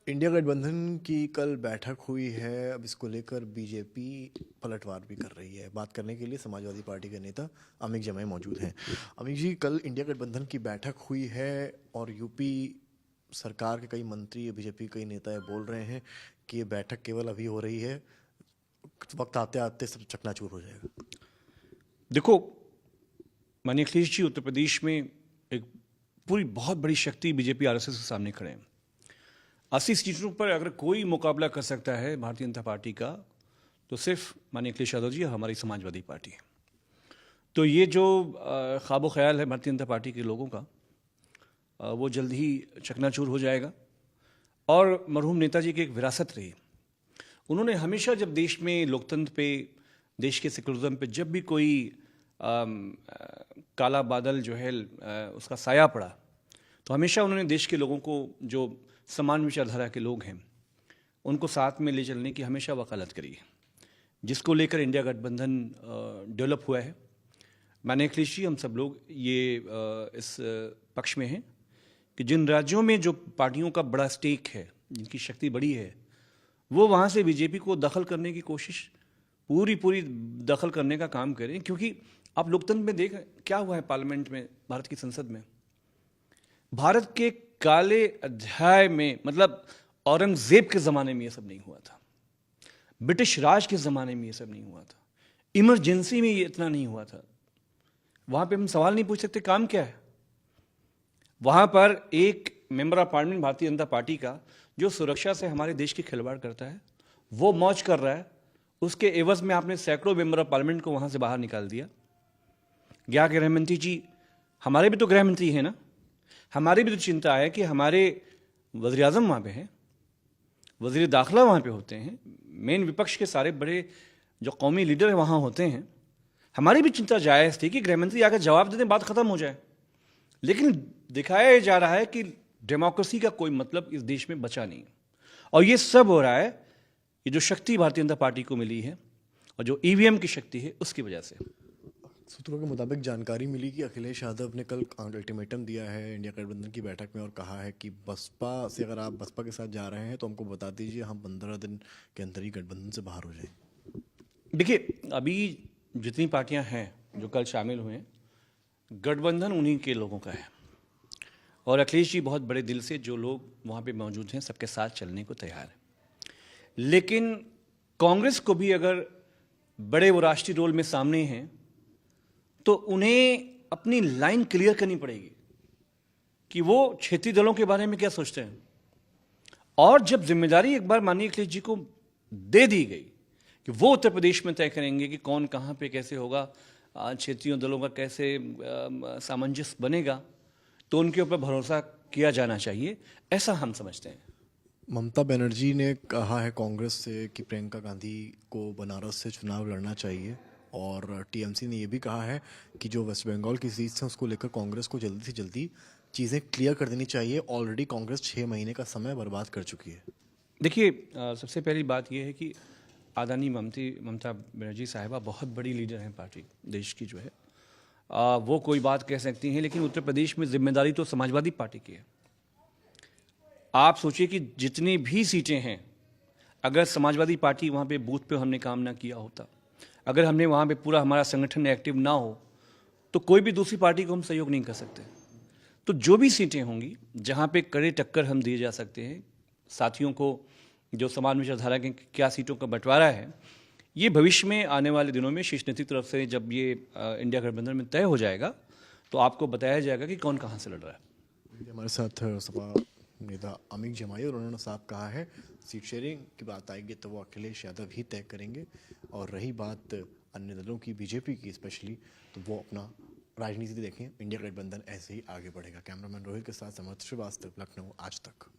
India गठबंधन की कल बैठक हुई है। अब इसको लेकर बीजेपी पलटवार भी कर रही है। बात करने के लिए समाजवादी पार्टी के नेता अमित जमाई मौजूद हैं। अमित जी, कल इंडिया गठबंधन की बैठक हुई है और यूपी सरकार के कई मंत्री, बीजेपी के कई नेता ये बोल रहे हैं कि ये बैठक केवल अभी हो रही है, वक्त आते आते सब चकनाचूर हो जाएगा। देखो, माननीय अखिलेश जी उत्तर प्रदेश में एक पूरी बहुत बड़ी शक्ति बीजेपी आरएसएस के सामने खड़े हैं। 80 सीटों पर अगर कोई मुकाबला कर सकता है भारतीय जनता पार्टी का, तो सिर्फ माननीय अखिलेश यादव जी और हमारी समाजवादी पार्टी है। तो ये जो ख्वाब ख्याल है भारतीय जनता पार्टी के लोगों का, वो जल्द ही चकनाचूर हो जाएगा। और मरहूम नेताजी की एक विरासत रही, उन्होंने हमेशा जब देश में लोकतंत्र पे, देश के सेकुलरिज्म पे जब भी कोई काला बादल जो है उसका साया पड़ा, तो हमेशा उन्होंने देश के लोगों को, जो समान विचारधारा के लोग हैं, उनको साथ में ले चलने की हमेशा वकालत करी है, जिसको लेकर इंडिया गठबंधन डेवलप हुआ है। माननीय अखिलेश जी, हम सब लोग ये इस पक्ष में हैं कि जिन राज्यों में जो पार्टियों का बड़ा स्टेक है, जिनकी शक्ति बड़ी है, वो वहाँ से बीजेपी को दखल करने की कोशिश, पूरी दखल करने का काम करें। क्योंकि आप लोकतंत्र में देख क्या हुआ है पार्लियामेंट में, भारत की संसद में, भारत के काले अध्याय में, मतलब औरंगजेब के ज़माने में ये सब नहीं हुआ था, ब्रिटिश राज के ज़माने में ये सब नहीं हुआ था, इमरजेंसी में ये इतना नहीं हुआ था। वहाँ पे हम सवाल नहीं पूछ सकते काम क्या है। वहाँ पर एक member of parliament Bharatiya Janata party का, जो सुरक्षा से हमारे देश की खिलवाड़ करता है, वो मौज कर रहा है। उसके एवज में आपने सैकड़ों मेंबर ऑफ पार्लियामेंट को वहाँ से बाहर निकाल दिया। क्या गृह मंत्री जी, हमारे भी तो गृह मंत्री हैं ना, हमारी भी तो चिंता है कि हमारे वज़ीर आज़म वहाँ पे हैं, वज़ीर दाखिला वहाँ पे होते हैं, मेन विपक्ष के सारे बड़े जो कौमी लीडर वहाँ होते हैं। हमारी भी चिंता जायज़ थी कि गृह मंत्री आकर जवाब दे दें, बात ख़त्म हो जाए। लेकिन दिखाया जा रहा है कि डेमोक्रेसी का कोई मतलब इस देश में बचा नहीं, और ये सब हो रहा है ये जो शक्ति भारतीय जनता पार्टी को मिली है और जो ईवीएम की शक्ति है, उसकी वजह से। सूत्रों के मुताबिक जानकारी मिली कि अखिलेश यादव ने कल अल्टीमेटम दिया है इंडिया गठबंधन की बैठक में और कहा है कि बसपा से, अगर आप बसपा के साथ जा रहे हैं तो हमको बता दीजिए, हम 15 दिन के अंदर ही गठबंधन से बाहर हो जाएं। देखिए, अभी जितनी पार्टियां हैं जो कल शामिल हुए हैं, गठबंधन उन्हीं के लोगों का है, और अखिलेश जी बहुत बड़े दिल से जो लोग वहाँ पे मौजूद हैं सबके साथ चलने को तैयार है। लेकिन कांग्रेस को भी अगर बड़े वो राष्ट्रीय रोल में सामने हैं, तो उन्हें अपनी लाइन क्लियर करनी पड़ेगी कि वो क्षेत्रीय दलों के बारे में क्या सोचते हैं। और जब जिम्मेदारी एक बार माननीय अखिलेश जी को दे दी गई कि वो उत्तर प्रदेश में तय करेंगे कि कौन कहाँ पे कैसे होगा, क्षेत्रीय दलों का कैसे सामंजस्य बनेगा, तो उनके ऊपर भरोसा किया जाना चाहिए, ऐसा हम समझते हैं। ममता बनर्जी ने कहा है कांग्रेस से कि प्रियंका गांधी को बनारस से चुनाव लड़ना चाहिए, और टीएमसी ने यह भी कहा है कि जो वेस्ट बंगाल की सीट है उसको लेकर कांग्रेस को जल्दी से जल्दी चीज़ें क्लियर कर देनी चाहिए। ऑलरेडी कांग्रेस 6 महीने का समय बर्बाद कर चुकी है। देखिए, सबसे पहली बात यह है कि आदरणीय ममता बनर्जी साहिबा बहुत बड़ी लीडर हैं पार्टी देश की जो है, वो कोई बात कह सकती हैं, लेकिन उत्तर प्रदेश में जिम्मेदारी तो समाजवादी पार्टी की है। आप सोचिए कि जितनी भी सीटें हैं, अगर समाजवादी पार्टी वहाँ पे बूथ पे हमने काम ना किया होता, अगर हमने वहाँ पे पूरा हमारा संगठन एक्टिव ना हो, तो कोई भी दूसरी पार्टी को हम सहयोग नहीं कर सकते। तो जो भी सीटें होंगी जहाँ पे कड़े टक्कर हम दिए जा सकते हैं साथियों को, जो समान विचारधारा के क्या सीटों का बंटवारा है, ये भविष्य में आने वाले दिनों में शीर्ष नीति तरफ से जब ये इंडिया गठबंधन में तय हो जाएगा, तो आपको बताया जाएगा कि कौन कहाँ से लड़ रहा है। हमारे साथ सपा नेता अमित जमाई, और उन्होंने साफ कहा है सीट शेयरिंग की बात आएगी तो वो अखिलेश यादव ही तय करेंगे, और रही बात अन्य दलों की, बीजेपी की स्पेशली, तो वो अपना राजनीति देखें, इंडिया गठबंधन ऐसे ही आगे बढ़ेगा। कैमरामैन रोहित के साथ समर्थ श्रीवास्तव, लखनऊ, आज तक।